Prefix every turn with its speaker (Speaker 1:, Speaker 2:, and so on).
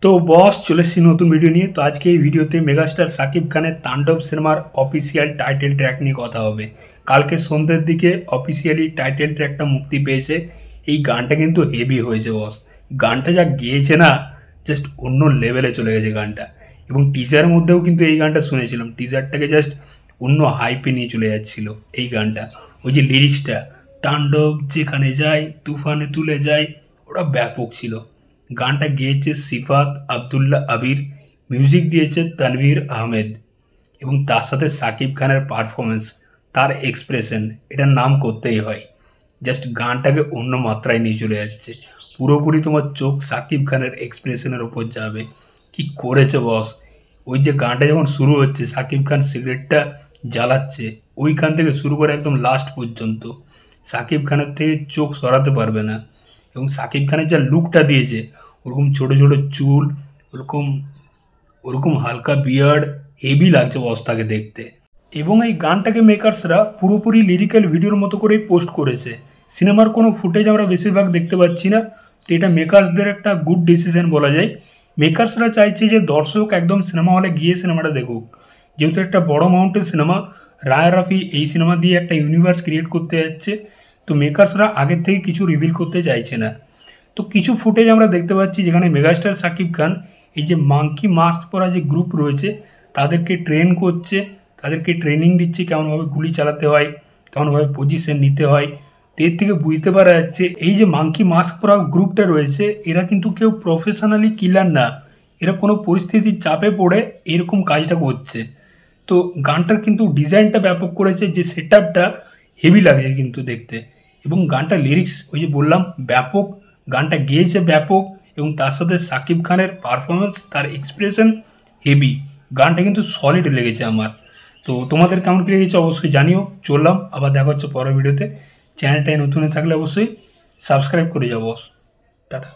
Speaker 1: তো বস চলে এসেছি নতুন ভিডিও নিয়ে। তো আজকে এই ভিডিওতে মেগাস্টার সাকিব খানের তাণ্ডব সিনেমার অফিসিয়াল টাইটেল ট্র্যাক নিয়ে কথা হবে। কালকে সন্ধ্যের দিকে অফিসিয়ালি টাইটেল ট্র্যাকটা মুক্তি পেয়েছে। এই গানটা কিন্তু হেভি হয়েছে বস। গানটা যা গেয়েছে না, জাস্ট অন্য লেভেলে চলে গেছে গানটা। এবং টিজারের মধ্যেও কিন্তু এই গানটা শুনেছিলাম, টিজারটাকে জাস্ট অন্য হাইপে নিয়ে চলে যাচ্ছিল এই গানটা। ওই যে লিরিক্সটা, তাণ্ডব যেখানে যায় তুফানে তুলে যায়, ওটা ব্যাপক ছিল। গানটা গেয়েছে সিফাত আবদুল্লাহ আবির, মিউজিক দিয়েছে তানভীর আহমেদ, এবং তার সাথে সাকিব খানের পারফরমেন্স, তার এক্সপ্রেশন, এটার নাম করতেই হয়। জাস্ট গানটাকে অন্য মাত্রায় নিয়ে চলে যাচ্ছে। পুরোপুরি তোমার চোখ সাকিব খানের এক্সপ্রেশনের ওপর যাবে। কি করেছে বস! ওই যে গানটা যখন শুরু হচ্ছে, সাকিব খান সিগারেটটা জ্বালাচ্ছে, ওইখান থেকে শুরু করে একদম লাস্ট পর্যন্ত সাকিব খানের থেকে চোখ সরাতে পারবে না। এবং সাকিব খানের যা লুকটা দিয়েছে, ওরকম ছোট ছোট চুল, ওরকম ওরকম হালকা বিয়ার্ড, হেভি লাগছে বস্তাকে দেখতে। এবং এই গানটাকে মেকার্সরা পুরোপুরি লিরিক্যাল ভিডিওর মতো করেই পোস্ট করেছে। সিনেমার কোনো ফুটেজ আমরা বেশিরভাগ দেখতে পাচ্ছি না। তো এটা মেকার্সদের একটা গুড ডিসিশন বলা যায়। মেকার্সরা চাইছে যে দর্শক একদম সিনেমা হলে গিয়ে সিনেমাটা দেখুক। যেহেতু একটা বড় মাউন্টের সিনেমা, রায় রাফি এই সিনেমা দিয়ে একটা ইউনিভার্স ক্রিয়েট করতে যাচ্ছে। তো মেকার্সরা আগের থেকে কিছু রিভিল করতে চাইছে না। তো কিছু ফুটেজ আমরা দেখতে পাচ্ছি যেখানে মেগাস্টার সাকিব খান এই যে মাঙ্কি মাস্ক পরা যে গ্রুপ রয়েছে তাদেরকে ট্রেন করছে, তাদেরকে ট্রেনিং দিচ্ছে কেমনভাবে গুলি চালাতে হয়, কেমনভাবে পজিশন নিতে হয়। তো এর থেকে বুঝতে পারা যাচ্ছে এই যে মাঙ্কি মাস্ক পরা গ্রুপটা রয়েছে, এরা কিন্তু কেউ প্রফেশনালি কিলার না, এরা কোনো পরিস্থিতির চাপে পড়ে এরকম কাজটা করছে। তো গানটার কিন্তু ডিজাইনটা ব্যাপক করেছে, যে সেট আপটা হেভি লাগছে কিন্তু দেখতে। এবং গানটা লিরিক্স ওই যে বললাম ব্যাপক, গানটা গেয়েছে ব্যাপক, এবং তার সাথে সাকিব খানের পারফরমেন্স, তার এক্সপ্রেশন হেভি। গানটা কিন্তু সলিড লেগেছে আমার। তো তোমাদের কেমন কি লেগেছে অবশ্যই জানিও। চললাম, আবার দেখা হচ্ছে পরের ভিডিওতে। চ্যানেলটায় নতুন থাকলে অবশ্যই সাবস্ক্রাইব করে যাবো। টাটা।